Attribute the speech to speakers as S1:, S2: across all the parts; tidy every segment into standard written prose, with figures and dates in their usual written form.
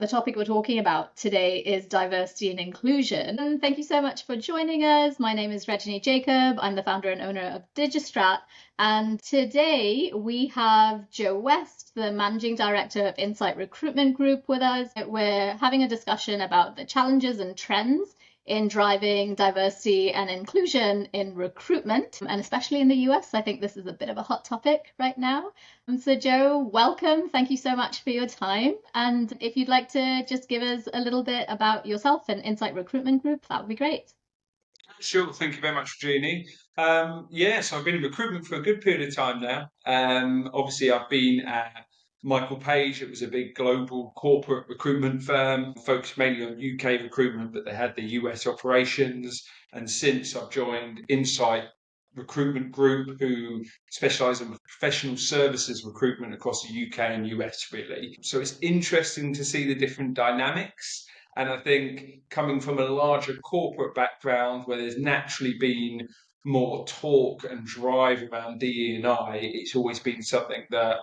S1: The topic we're talking about today is diversity and inclusion. And thank you so much for joining us. My name is Regina Jacob. I'm the founder and owner of DigiStrat. And today we have Joe West, the managing director of Insite Recruitment Group, with us. We're having a discussion about the challenges and trends in driving diversity and inclusion in recruitment, and especially in the US. I think this is a bit of a hot topic right now. So Joe, welcome. Thank you so much for your time. And if you'd like to just give us a little bit about yourself and Insight Recruitment Group, that would be great.
S2: Sure, thank you very much, Jeannie. So I've been in recruitment for a good period of time now. Obviously, I've been at Michael Page. It was a big global corporate recruitment firm, focused mainly on UK recruitment, but they had the US operations. And since I've joined Insite Recruitment Group, who specialise in professional services recruitment across the UK and US, really. So it's interesting to see the different dynamics. And I think coming from a larger corporate background where there's naturally been more talk and drive around DE&I, it's always been something that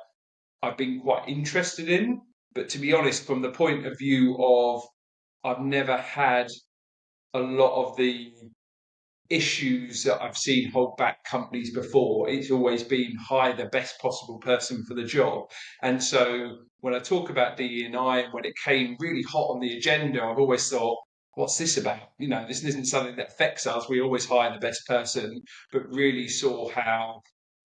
S2: I've been quite interested in. But to be honest, from the point of view of I've never had a lot of the issues that I've seen hold back companies before. It's always been hire the best possible person for the job. And so when I talk about DE&I and when it came really hot on the agenda, I've always thought, what's this about? You know, this isn't something that affects us. We always hire the best person, but really saw how,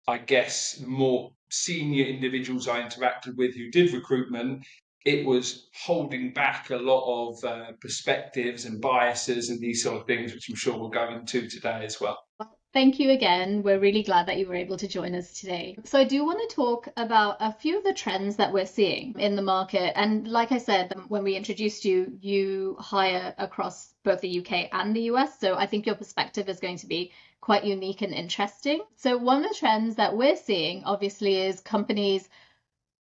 S2: I guess, more senior individuals I interacted with who did recruitment, it was holding back a lot of perspectives and biases and these sort of things, which I'm sure we'll go into today as well.
S1: Well, thank you again. We're really glad that you were able to join us today. So I do want to talk about a few of the trends that we're seeing in the market. And like I said, when we introduced you, you hire across both the UK and the US. So I think your perspective is going to be quite unique and interesting. So one of the trends that we're seeing, obviously, is companies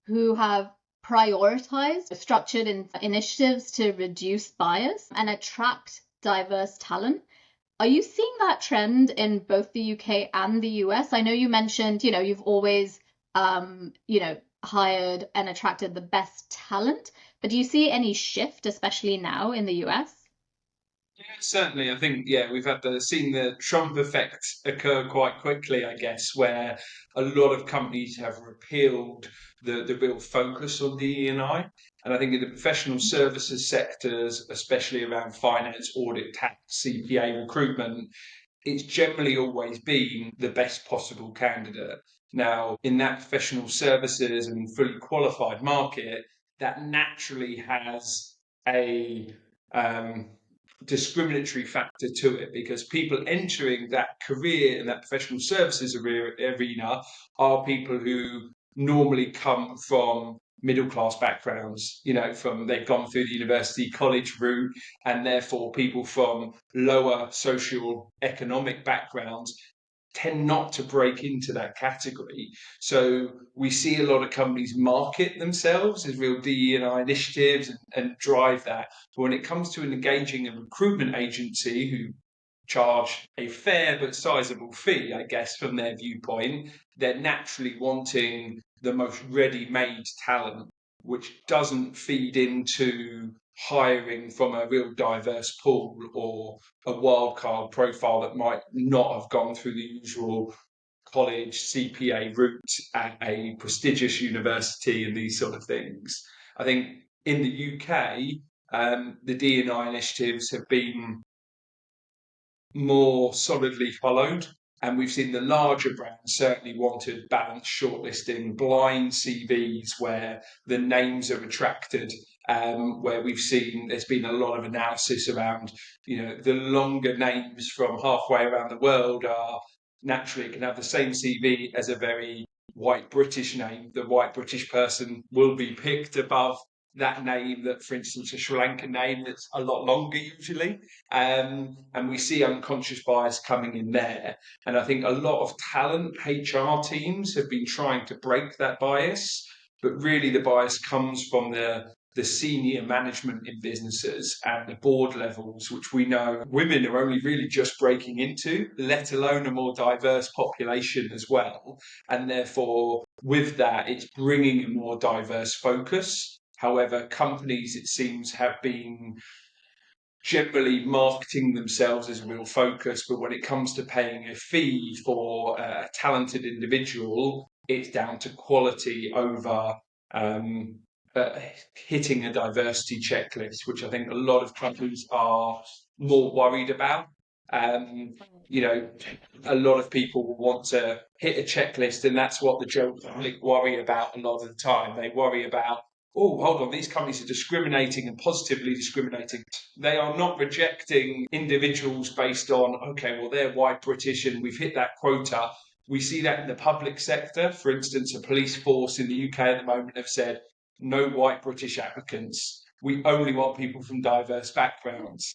S1: who have prioritized structured initiatives to reduce bias and attract diverse talent. Are you seeing that trend in both the UK and the US? I know you mentioned, you've always, hired and attracted the best talent, but do you see any shift, especially now in the US?
S2: Yeah, certainly. I think, we've seen the Trump effect occur quite quickly, I guess, where a lot of companies have repealed the real focus on DE&I. And I think in the professional services sectors, especially around finance, audit, tax, CPA recruitment, it's generally always been the best possible candidate. Now, in that professional services and fully qualified market, that naturally has a discriminatory factor to it because people entering that career in that professional services arena are people who normally come from middle class backgrounds, from they've gone through the university college route, and therefore people from lower social economic backgrounds tend not to break into that category. So we see a lot of companies market themselves as real DE&I initiatives and drive that. But when it comes to engaging a recruitment agency who charge a fair but sizable fee, I guess, from their viewpoint, they're naturally wanting the most ready-made talent, which doesn't feed into hiring from a real diverse pool or a wildcard profile that might not have gone through the usual college CPA route at a prestigious university and these sort of things. I think in the UK, the D&I initiatives have been more solidly followed. And we've seen the larger brands certainly wanted balanced shortlisting, blind CVs where the names are retracted, where we've seen there's been a lot of analysis around, the longer names from halfway around the world are naturally can have the same CV as a very white British name. The white British person will be picked above that name that, for instance, a Sri Lankan name that's a lot longer usually. And we see unconscious bias coming in there. And I think a lot of talent HR teams have been trying to break that bias, but really the bias comes from the senior management in businesses and the board levels, which we know women are only really just breaking into, let alone a more diverse population as well. And therefore, with that, it's bringing a more diverse focus However, companies, it seems, have been generally marketing themselves as a real focus, but when it comes to paying a fee for a talented individual, it's down to quality over um, uh, hitting a diversity checklist, which I think a lot of companies are more worried about. Um, you know, a lot of people will want to hit a checklist, and that's what the general public worry about a lot of the time. They worry about, oh, hold on, these companies are discriminating and positively discriminating. They are not rejecting individuals based on, okay, well, they're white British and we've hit that quota. We see that in the public sector. For instance, a police force in the UK at the moment have said, no white British applicants. We only want people from diverse backgrounds.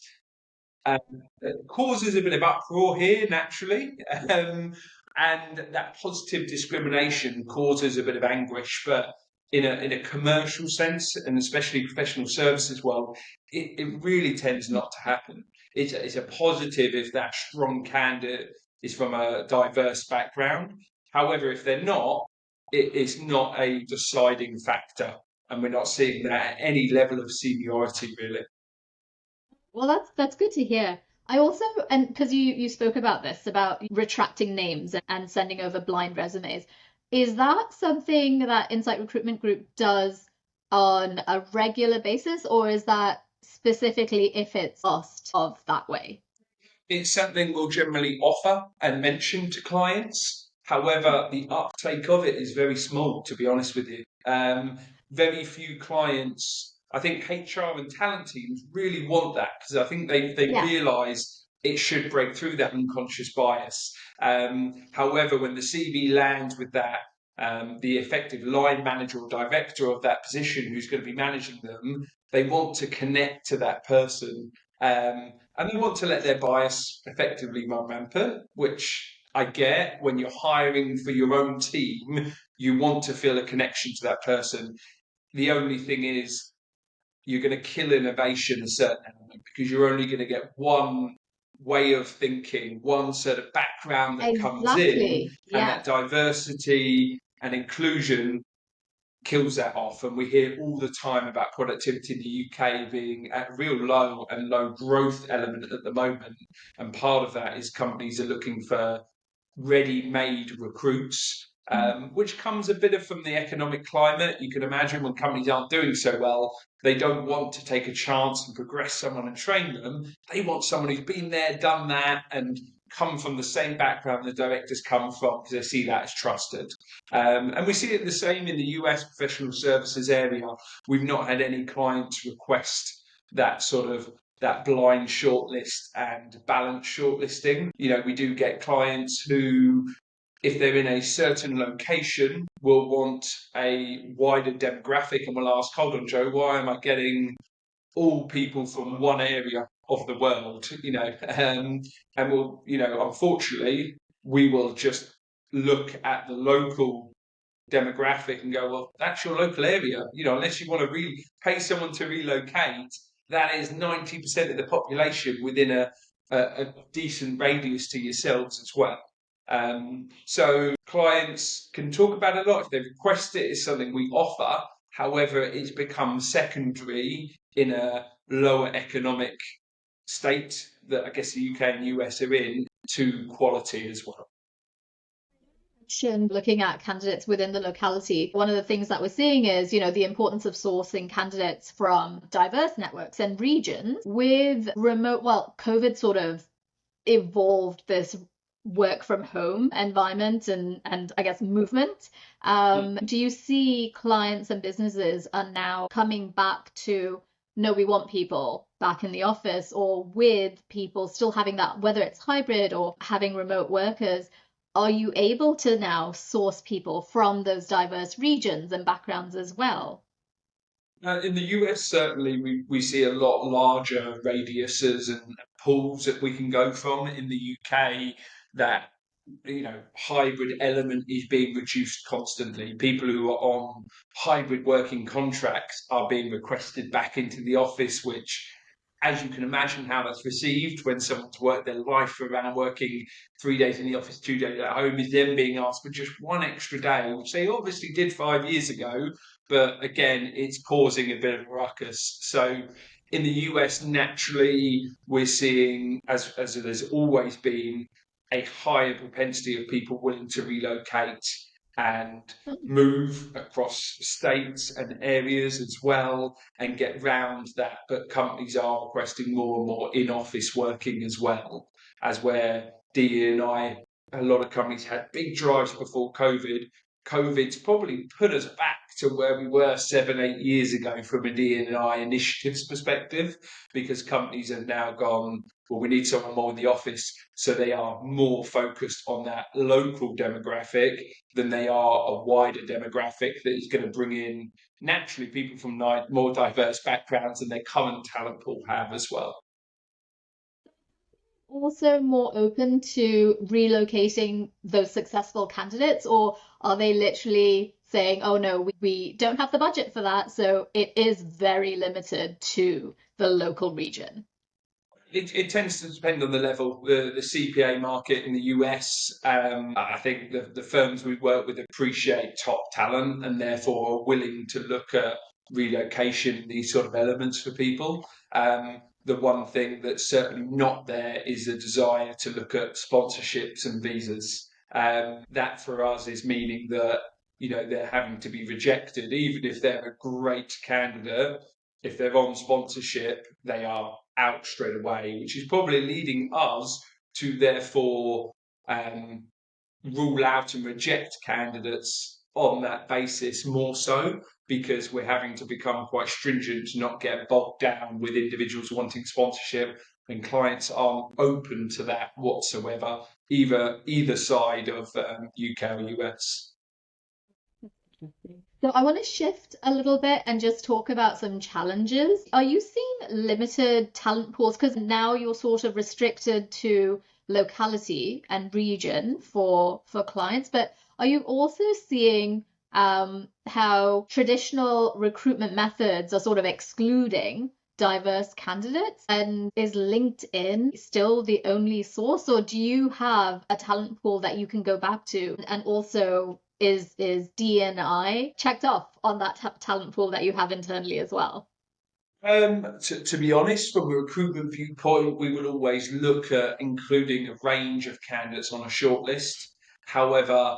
S2: Um, it causes a bit of uproar here naturally, and that positive discrimination causes a bit of anguish. But in a commercial sense, and especially professional services world, it really tends not to happen. It's a positive if that strong candidate is from a diverse background. However, if they're not, it's not a deciding factor, and we're not seeing that at any level of seniority really.
S1: Well, that's good to hear. I also, and because you spoke about this, about retracting names and sending over blind resumes, is that something that Insight Recruitment Group does on a regular basis, or is that specifically if it's asked of that way?
S2: It's something we'll generally offer and mention to clients. However, the uptake of it is very small, to be honest with you. Very few clients, I think HR and talent teams really want that because I think they
S1: Yeah.
S2: realise it should break through that unconscious bias. However, when the CV lands with that, the effective line manager or director of that position who's going to be managing them, they want to connect to that person, and they want to let their bias effectively run rampant, which I get. When you're hiring for your own team, you want to feel a connection to that person. The only thing is, you're going to kill innovation a certain element because you're only going to get one way of thinking, one sort of background that comes in,
S1: Exactly.
S2: and
S1: Yeah.
S2: that diversity and inclusion kills that off. And we hear all the time about productivity in the UK being at a real low and low growth element at the moment. And part of that is companies are looking for ready-made recruits, which comes a bit of from the economic climate. You can imagine when companies aren't doing so well, they don't want to take a chance and progress someone and train them. They want someone who's been there, done that, and come from the same background the directors come from because they see that as trusted. And we see it the same in the US professional services area. We've not had any clients request that sort of that blind shortlist and balanced shortlisting. We do get clients who, if they're in a certain location, will want a wider demographic and will ask, hold on, Joe, why am I getting all people from one area of the world? And we'll, unfortunately, we will just look at the local demographic and go, well, that's your local area. Unless you want to pay someone to relocate, that is 90% of the population within a decent radius to yourselves as well. So clients can talk about it a lot. If they request it, it's something we offer. However, it's become secondary in a lower economic state that I guess the UK and US are in to quality as well.
S1: Looking at candidates within the locality, one of the things that we're seeing is, the importance of sourcing candidates from diverse networks and regions with remote, well, COVID sort of evolved this work from home environment and I guess movement. Do you see clients and businesses are now coming back to, no, we want people back in the office, or with people still having that, whether it's hybrid or having remote workers, are you able to now source people from those diverse regions and backgrounds as well?
S2: In the US, certainly, we see a lot larger radiuses and pools that we can go from. In the UK, that hybrid element is being reduced constantly. People who are on hybrid working contracts are being requested back into the office, which, as you can imagine, how that's received when someone's worked their life around working 3 days in the office, 2 days at home, is then being asked for just one extra day, which they obviously did 5 years ago, but again, it's causing a bit of a ruckus. So in the US, naturally, we're seeing, as there's always been, a higher propensity of people willing to relocate and move across states and areas as well and get round that. But companies are requesting more and more in-office working as well, as where D&I, a lot of companies had big drives before COVID. COVID's probably put us back to where we were 7, 8 years ago from a D&I initiatives perspective, because companies have now gone, well, we need someone more in the office. So they are more focused on that local demographic than they are a wider demographic that is going to bring in naturally people from more diverse backgrounds than their current talent pool have as well.
S1: Also more open to relocating those successful candidates, or are they literally saying, oh no, we don't have the budget for that, so it is very limited to the local region?
S2: It tends to depend on the level. The CPA market in the US, I think the firms we work with appreciate top talent and therefore are willing to look at relocation, these sort of elements for people. The one thing that's certainly not there is a desire to look at sponsorships and visas. That for us is meaning that they're having to be rejected, even if they're a great candidate. If they're on sponsorship, they are out straight away, which is probably leading us to therefore um, rule out and reject candidates on that basis more so, because we're having to become quite stringent to not get bogged down with individuals wanting sponsorship, and clients aren't open to that whatsoever, either side of UK or US.
S1: So I want to shift a little bit and just talk about some challenges. Are you seeing limited talent pools? Because now you're sort of restricted to locality and region for clients, but are you also seeing how traditional recruitment methods are sort of excluding diverse candidates? And is LinkedIn still the only source, or do you have a talent pool that you can go back to? And also, is D&I checked off on that talent pool that you have internally as well?
S2: To be honest, from a recruitment viewpoint, we would always look at including a range of candidates on a shortlist. However,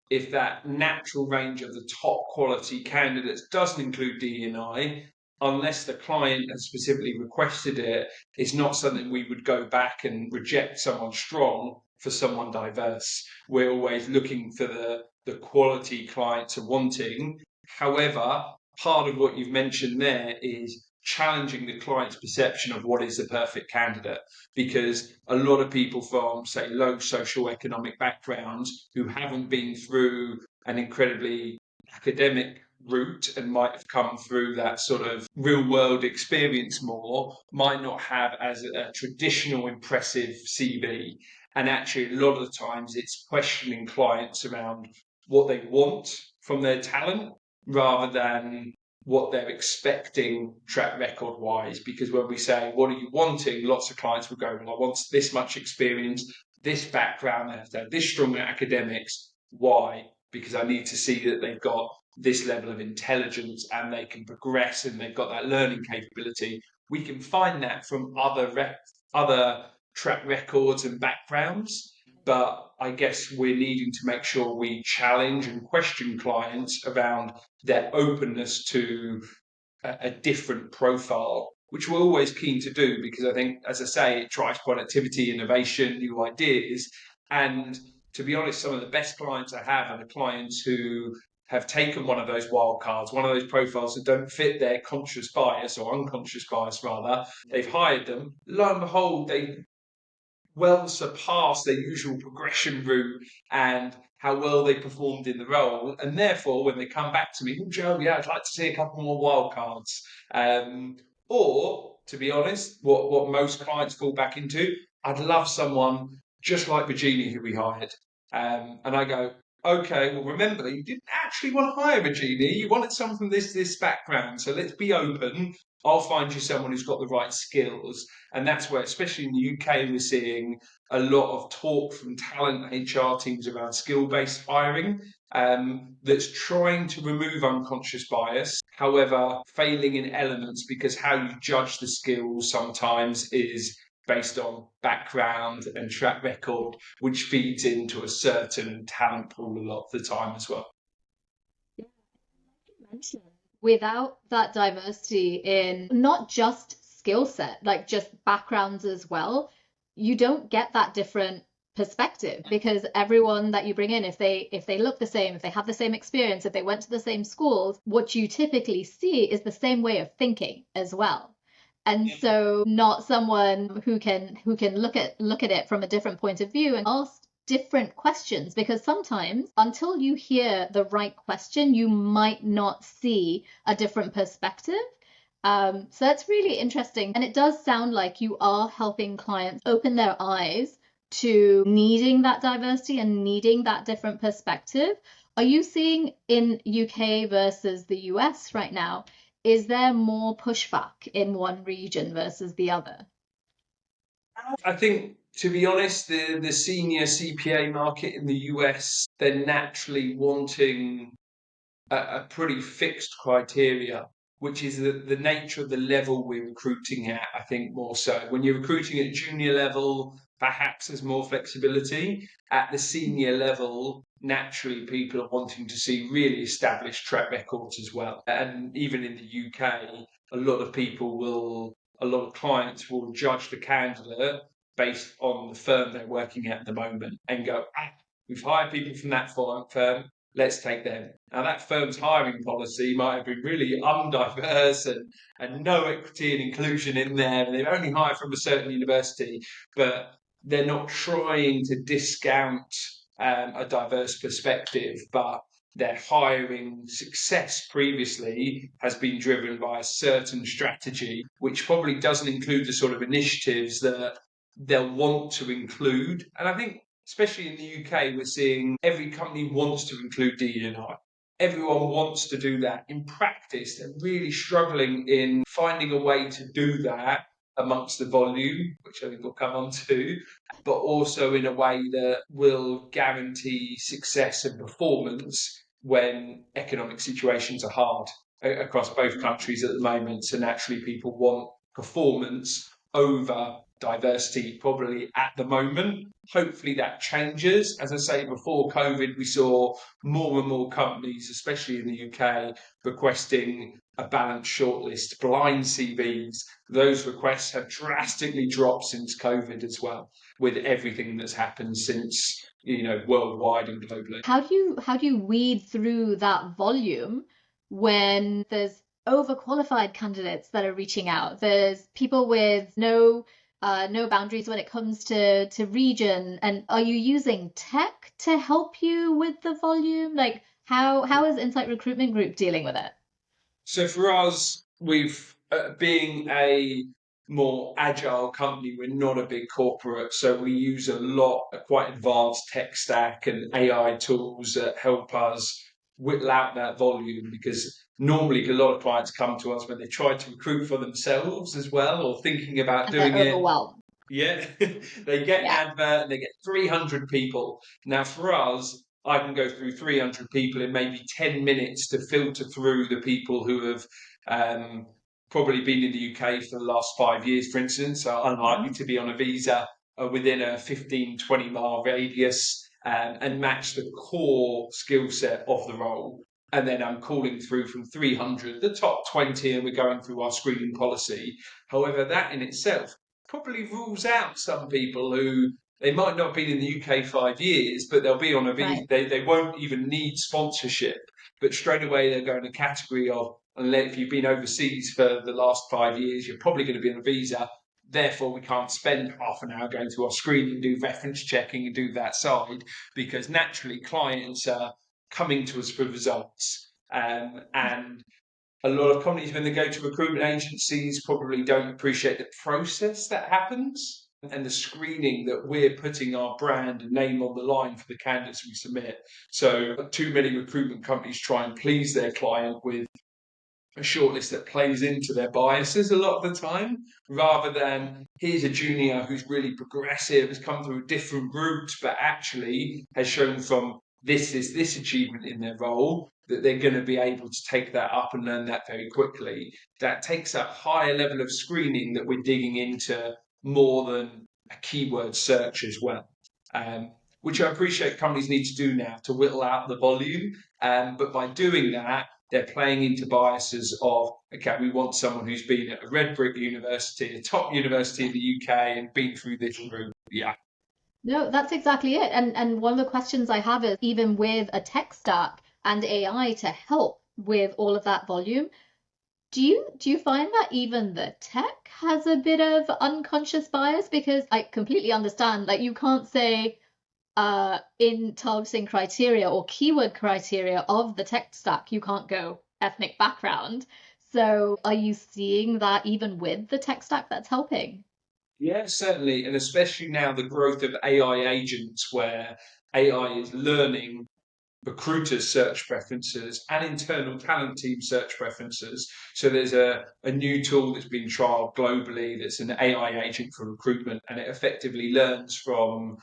S2: if that natural range of the top quality candidates doesn't include D&I, unless the client has specifically requested it, it's not something we would go back and reject someone strong for someone diverse. We're always looking for the quality clients are wanting. However, part of what you've mentioned there is challenging the client's perception of what is the perfect candidate, because a lot of people from, say, low social economic backgrounds who haven't been through an incredibly academic route and might have come through that sort of real world experience more, might not have as a traditional impressive CV. And actually, a lot of the times it's questioning clients around what they want from their talent rather than what they're expecting track record wise. Because when we say, what are you wanting? Lots of clients will go, well, I want this much experience, this background, they have to have this strong academics. Why? Because I need to see that they've got this level of intelligence and they can progress and they've got that learning capability. We can find that from other track records and backgrounds, but I guess we're needing to make sure we challenge and question clients around their openness to a different profile, which we're always keen to do, because I think, as I say, it drives productivity, innovation, new ideas. And to be honest, some of the best clients I have are the clients who have taken one of those wild cards, one of those profiles that don't fit their conscious bias or unconscious bias, rather. They've hired them. Lo and behold, they well surpass their usual progression route and how well they performed in the role. And therefore, when they come back to me, oh, Joe, yeah, I'd like to see a couple more wild cards. Or, to be honest, what most clients fall back into, I'd love someone just like Virginia who we hired. And I go, okay, well, remember, you didn't actually want to hire Virginia. You wanted someone from this background. So let's be open. I'll find you someone who's got the right skills. And that's where, especially in the UK, we're seeing a lot of talk from talent HR teams around skill-based hiring, that's trying to remove unconscious bias, however, failing in elements because how you judge the skills sometimes is based on background and track record, which feeds into a certain talent pool a lot of the time as well.
S1: Yeah, like you mentioned, without that diversity in not just skill set, like just backgrounds as well, you don't get that different perspective because everyone that you bring in, if they look the same, if they have the same experience, if they went to the same schools, what you typically see is the same way of thinking as well. And so not someone who can look at it from a different point of view and ask different questions, because sometimes until you hear the right question, you might not see a different perspective. So that's really interesting. And it does sound like you are helping clients open their eyes to needing that diversity and needing that different perspective. Are you seeing in UK versus the US right now, is there more pushback in one region versus the other?
S2: I think, to be honest, the senior CPA market in the US, they're naturally wanting a pretty fixed criteria, which is the nature of the level we're recruiting at, I think more so. When you're recruiting at junior level, perhaps there's more flexibility. At the senior level, naturally people are wanting to see really established track records as well. And even in the UK, a lot of clients will judge the candidate based on the firm they're working at the moment and go, we've hired people from that firm, let's take them. Now, that firm's hiring policy might have been really undiverse and no equity and inclusion in there, and they've only hired from a certain university, but they're not trying to discount a diverse perspective, but their hiring success previously has been driven by a certain strategy, which probably doesn't include the sort of initiatives that they'll want to include. And I think especially in the UK, we're seeing every company wants to include DE&I. Everyone wants to do that. In practice, they're really struggling in finding a way to do that amongst the volume, which I think we'll come on to, but also in a way that will guarantee success and performance when economic situations are hard across both countries at the moment. So naturally, people want performance over diversity probably at the moment. Hopefully that changes. As I say, before COVID, we saw more and more companies, especially in the UK, requesting a balanced shortlist, blind CVs. Those requests have drastically dropped since COVID as well, with everything that's happened since, worldwide and globally.
S1: How do you weed through that volume when there's overqualified candidates that are reaching out? There's people with no boundaries when it comes to region. And are you using tech to help you with the volume? Like how is Insight Recruitment Group dealing with it?
S2: So for us, we've being a more agile company, we're not a big corporate, so we use a quite advanced tech stack and AI tools that help us whittle out that volume. Because normally a lot of clients come to us when they try to recruit for themselves as well, or thinking about
S1: And they're
S2: doing it.
S1: overwhelmed.
S2: Yeah, they get an
S1: Yeah.
S2: advert and they get 300 people. Now, for us, I can go through 300 people in maybe 10 minutes to filter through the people who have um, probably been in the UK for the last 5 years, for instance, are unlikely
S1: Mhm.
S2: to be on a visa within a 15, 20-mile radius, and match the core skill set of the role. And then I'm calling through from 300, the top 20, and we're going through our screening policy. However, that in itself probably rules out some people who they might not have been in the UK 5 years, but they'll be on a visa.
S1: Right.
S2: They won't even need sponsorship, but straight away they're going to category of, unless if you've been overseas for the last 5 years, you're probably going to be on a visa. Therefore, we can't spend half an hour going through our screening, do reference checking, and do that side, because naturally clients are coming to us for results. And a lot of companies, when they go to recruitment agencies, probably don't appreciate the process that happens and the screening that we're putting our brand and name on the line for the candidates we submit. So too many recruitment companies try and please their client with a shortlist that plays into their biases a lot of the time, rather than here's a junior who's really progressive, has come through a different route, but actually has shown from this achievement in their role that they're going to be able to take that up and learn that very quickly. That takes a higher level of screening that we're digging into more than a keyword search as well. Which I appreciate companies need to do now to whittle out the volume. But by doing that, they're playing into biases of, okay, we want someone who's been at a red brick university, a top university in the UK, and been through this route. Yeah.
S1: No, that's exactly it. And one of the questions I have is even with a tech stack and AI to help with all of that volume, do you find that even the tech has a bit of unconscious bias? Because I completely understand, like you can't say in targeting criteria or keyword criteria of the tech stack, you can't go ethnic background. So are you seeing that even with the tech stack that's helping?
S2: Yeah, certainly. And especially now the growth of AI agents, where AI is learning recruiters' search preferences and internal talent team search preferences. So there's a new tool that's been trialed globally that's an AI agent for recruitment, and it effectively learns from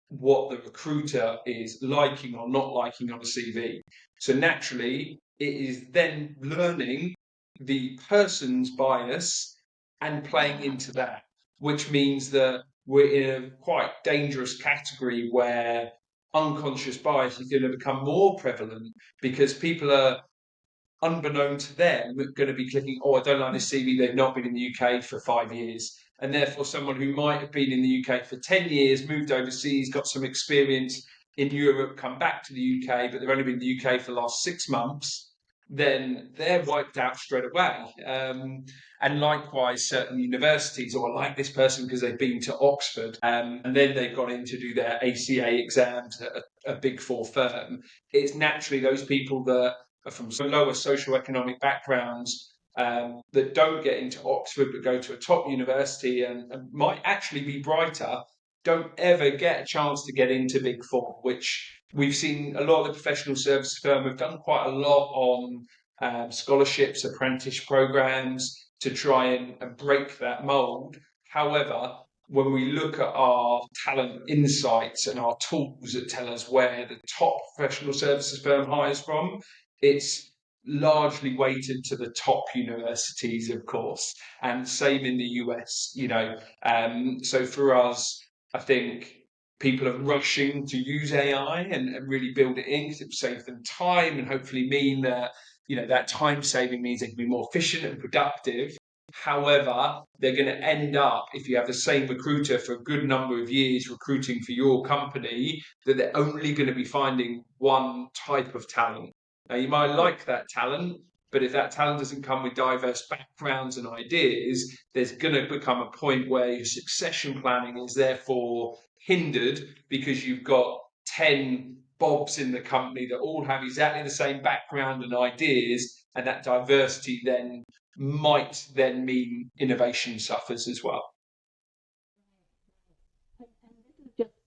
S2: what the recruiter is liking or not liking on a CV. So naturally, it is then learning the person's bias and playing into that, which means that we're in a quite dangerous category where unconscious bias is going to become more prevalent because people are, unbeknown to them, going to be clicking, oh, I don't like this CV, they've not been in the UK for 5 years. And therefore, someone who might have been in the UK for 10 years, moved overseas, got some experience in Europe, come back to the UK, but they've only been in the UK for the last 6 months, then they're wiped out straight away. And likewise, certain universities, or I like this person because they've been to Oxford, and then they've gone in to do their ACA exams at a big four firm. It's naturally those people that are from some lower socioeconomic backgrounds that don't get into Oxford but go to a top university and might actually be brighter, don't ever get a chance to get into Big Four, which we've seen a lot of the professional services firm have done quite a lot on scholarships, apprentice programs to try and break that mold. However, when we look at our talent insights and our tools that tell us where the top professional services firm hires from, it's largely weighted to the top universities, of course, and same in the US, you know. So for us, I think people are rushing to use AI and really build it in because it will save them time and hopefully mean that, you know, that time saving means they can be more efficient and productive. However, they're going to end up, if you have the same recruiter for a good number of years recruiting for your company, that they're only going to be finding one type of talent. Now, you might like that talent, but if that talent doesn't come with diverse backgrounds and ideas, there's going to become a point where your succession planning is therefore hindered because you've got 10 Bobs in the company that all have exactly the same background and ideas, and that diversity then might then mean innovation suffers as well.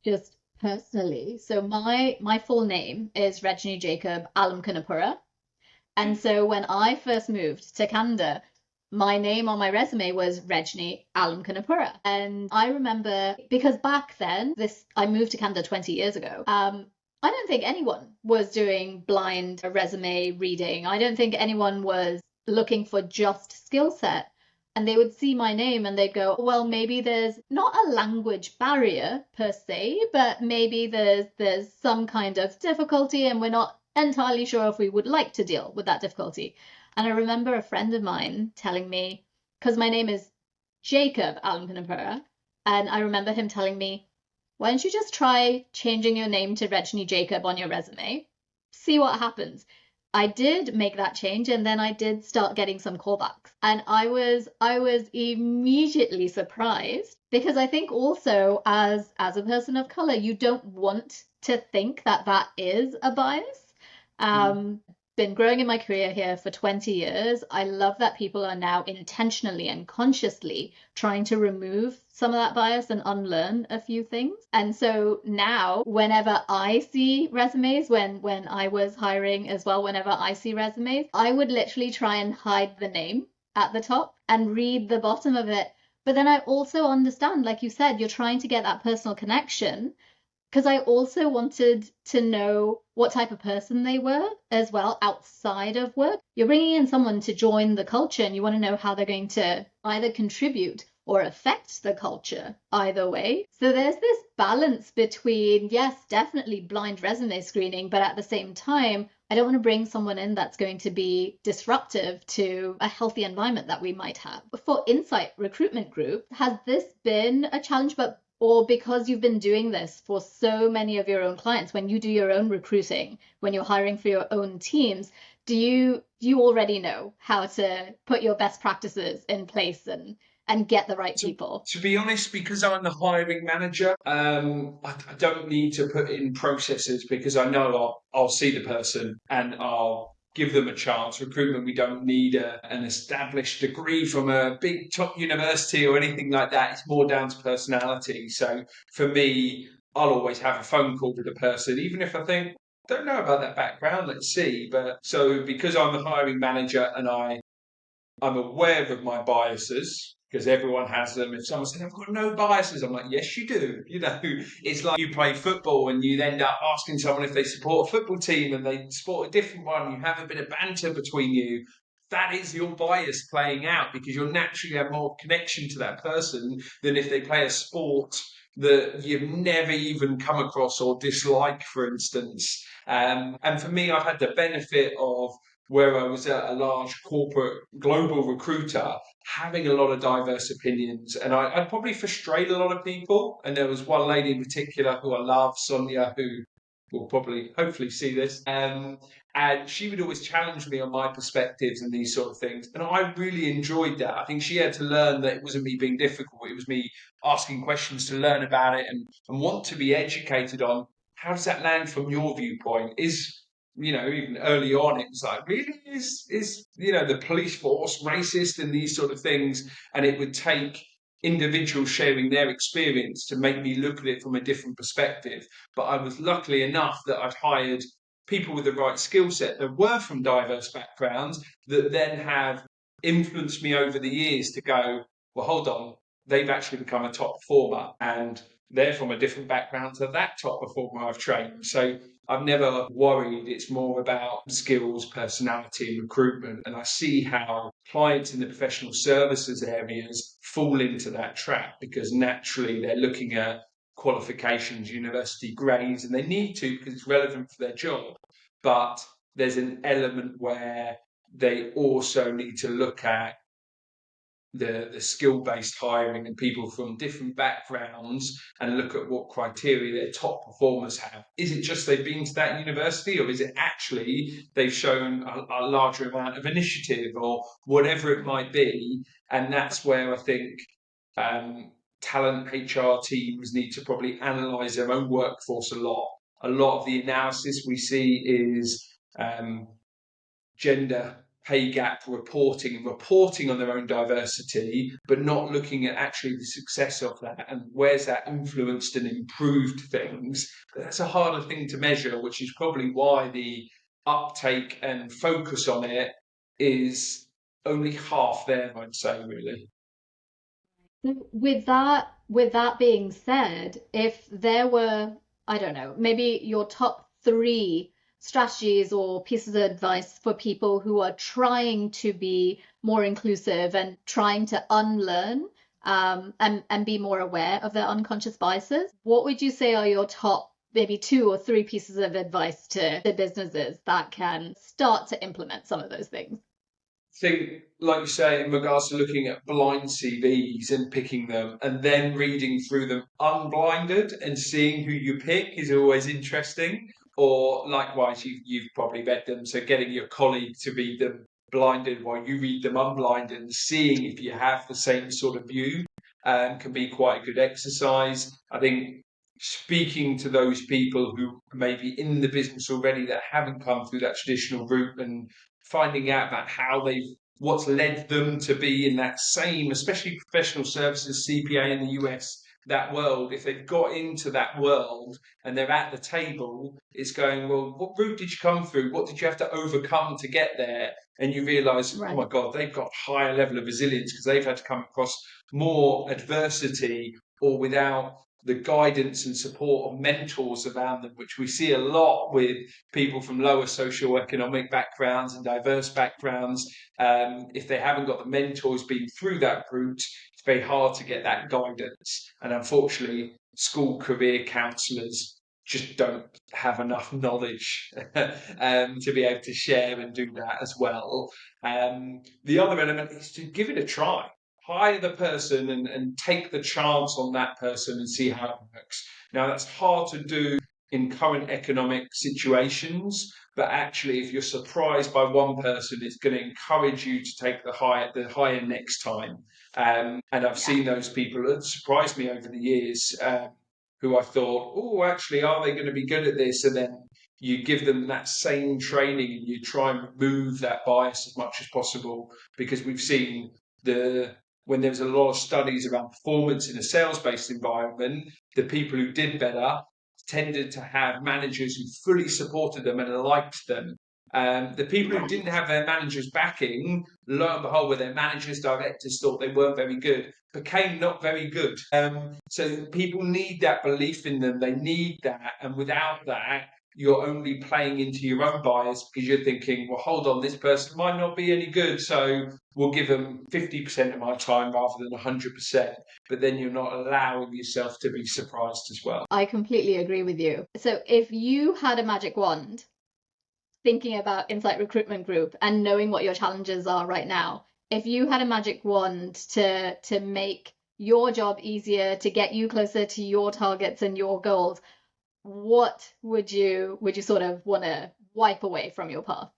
S1: Just personally, so my full name is Rajni Jacob Alamkanapura. And so when I first moved to Canada, my name on my resume was Rajni Alamkanapura. And I remember because back then, this I moved to Canada 20 years ago. I don't think anyone was doing blind resume reading. I don't think anyone was looking for just skill set. And they would see my name and they'd go, well, maybe there's not a language barrier per se, but maybe there's some kind of difficulty and we're not entirely sure if we would like to deal with that difficulty. And I remember a friend of mine telling me, because my name is Jacob Alamkanapura, and I remember him telling me, why don't you just try changing your name to Rajni Jacob on your resume? See what happens. I did make that change and then I did start getting some callbacks. And I was immediately surprised because I think also as a person of color, you don't want to think that that is a bias. been growing in my career here for 20 years. I love that people are now intentionally and consciously trying to remove some of that bias and unlearn a few things. And so now, whenever I see resumes, when I was hiring as well, whenever I see resumes, I would literally try and hide the name at the top and read the bottom of it. But then I also understand, like you said, you're trying to get that personal connection, because I also wanted to know what type of person they were as well outside of work. You're bringing in someone to join the culture and you want to know how they're going to either contribute or affect the culture either way. So there's this balance between, yes, definitely blind resume screening, but at the same time, I don't want to bring someone in that's going to be disruptive to a healthy environment that we might have. For Insite Recruitment Group, has this been a challenge, or because you've been doing this for so many of your own clients, when you do your own recruiting, when you're hiring for your own teams, do you already know how to put your best practices in place and get the right people?
S2: To be honest, because I'm the hiring manager, I don't need to put in processes because I know I'll see the person and I'll give them a chance. Recruitment, we don't need an established degree from a big top university or anything like that. It's more down to personality. So for me, I'll always have a phone call with the person, even if I think, don't know about that background, let's see. But so because I'm the hiring manager and I'm aware of my biases because everyone has them. If someone says, I've got no biases, I'm like, yes, you do. You know, it's like you play football and you end up asking someone if they support a football team and they support a different one. You have a bit of banter between you. That is your bias playing out because you'll naturally have more connection to that person than if they play a sport that you've never even come across or dislike, for instance. And for me, I've had the benefit of where I was at a large corporate global recruiter, having a lot of diverse opinions. And I'd probably frustrate a lot of people. And there was one lady in particular who I love, Sonia, who will probably hopefully see this. And she would always challenge me on my perspectives and these sort of things. And I really enjoyed that. I think she had to learn that it wasn't me being difficult, it was me asking questions to learn about it and want to be educated on how does that land from your viewpoint? Even early on, it was like, really, is the police force racist and these sort of things, and it would take individuals sharing their experience to make me look at it from a different perspective. But I was lucky enough that I'd hired people with the right skill set that were from diverse backgrounds that then have influenced me over the years to go, well, hold on, they've actually become a top performer and they're from a different background to that top performer I've trained. So I've never worried. It's more about skills, personality, and recruitment. And I see how clients in the professional services areas fall into that trap because naturally they're looking at qualifications, university grades, and they need to because it's relevant for their job. But there's an element where they also need to look at the skill-based hiring and people from different backgrounds and look at what criteria their top performers have. Is it just they've been to that university, or is it actually they've shown a larger amount of initiative or whatever it might be? And that's where I think talent HR teams need to probably analyze their own workforce a lot. A lot of the analysis we see is gender pay gap reporting and reporting on their own diversity, but not looking at actually the success of that and where's that influenced and improved things. That's a harder thing to measure, which is probably why the uptake and focus on it is only half there, I'd say, really.
S1: So with that being said, if there were, I don't know, maybe your top three strategies or pieces of advice for people who are trying to be more inclusive and trying to unlearn and be more aware of their unconscious biases, what would you say are your top maybe two or three pieces of advice to the businesses that can start to implement some of those things?
S2: Think, like you say, in regards to looking at blind CVs and picking them and then reading through them unblinded and seeing who you pick is always interesting. Or likewise, you've probably read them, so getting your colleague to read them blinded while you read them unblinded and seeing if you have the same sort of view can be quite a good exercise. I think speaking to those people who may be in the business already that haven't come through that traditional route, and finding out about what's led them to be in that same, especially professional services, CPA in the US, that world. If they've got into that world and they're at the table, it's going, well, what route did you come through? What did you have to overcome to get there? And you realize, oh my
S1: Right.
S2: God, they've got higher level of resilience because they've had to come across more adversity, or without the guidance and support of mentors around them, which we see a lot with people from lower socioeconomic backgrounds and diverse backgrounds. If they haven't got the mentors being through that route, it's very hard to get that guidance. And unfortunately, school career counsellors just don't have enough knowledge to be able to share and do that as well. The other element is to give it a try. Hire the person and take the chance on that person and see how it works. Now, that's hard to do in current economic situations, but actually, if you're surprised by one person, it's going to encourage you to take the higher next time. And I've
S1: Yeah.
S2: seen those people that surprised me over the years, who I thought, oh, actually, are they going to be good at this? And then you give them that same training and you try and remove that bias as much as possible, because we've seen when there was a lot of studies around performance in a sales-based environment, the people who did better tended to have managers who fully supported them and liked them. The people who didn't have their managers backing, lo and behold, when their managers, directors thought they weren't very good, became not very good. So people need that belief in them. They need that. And without that, you're only playing into your own bias, because you're thinking, well, hold on, this person might not be any good, so we'll give them 50% of my time rather than 100%. But then you're not allowing yourself to be surprised as well.
S1: I completely agree with you. So if you had a magic wand, thinking about Insite Recruitment Group and knowing what your challenges are right now, if you had a magic wand to make your job easier, to get you closer to your targets and your goals, what would you sort of want to wipe away from your path?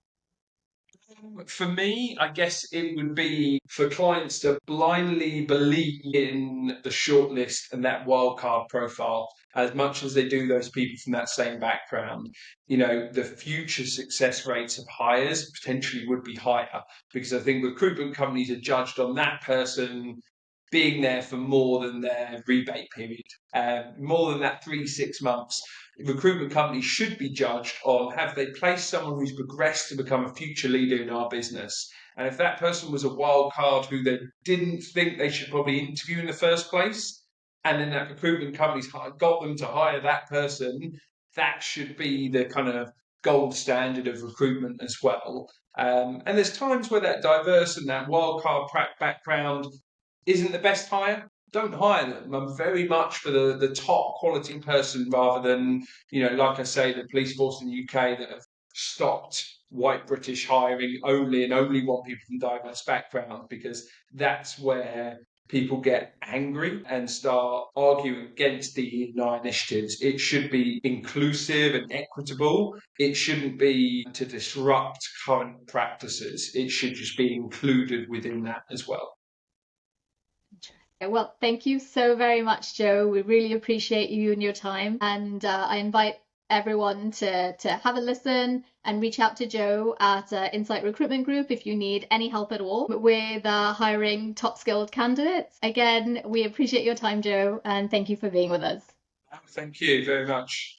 S2: For me, I guess it would be for clients to blindly believe in the shortlist and that wildcard profile as much as they do those people from that same background. The future success rates of hires potentially would be higher, because I think recruitment companies are judged on that person being there for more than their rebate period, more than that 3-6 months. Recruitment companies should be judged on, have they placed someone who's progressed to become a future leader in our business? And if that person was a wild card who they didn't think they should probably interview in the first place, and then that recruitment company's got them to hire that person, that should be the kind of gold standard of recruitment as well. And there's times where that diverse and that wild card background isn't the best hire. Don't hire them. I'm very much for the top quality person, rather than, like I say, the police force in the UK that have stopped white British hiring only and only want people from diverse backgrounds, because that's where people get angry and start arguing against DE&I initiatives. It should be inclusive and equitable. It shouldn't be to disrupt current practices. It should just be included within that as well.
S1: Well, thank you so very much, Joe. We really appreciate you and your time. And I invite everyone to have a listen and reach out to Joe at Insite Recruitment Group if you need any help at all with hiring top skilled candidates. Again, we appreciate your time, Joe, and thank you for being with us.
S2: Thank you very much.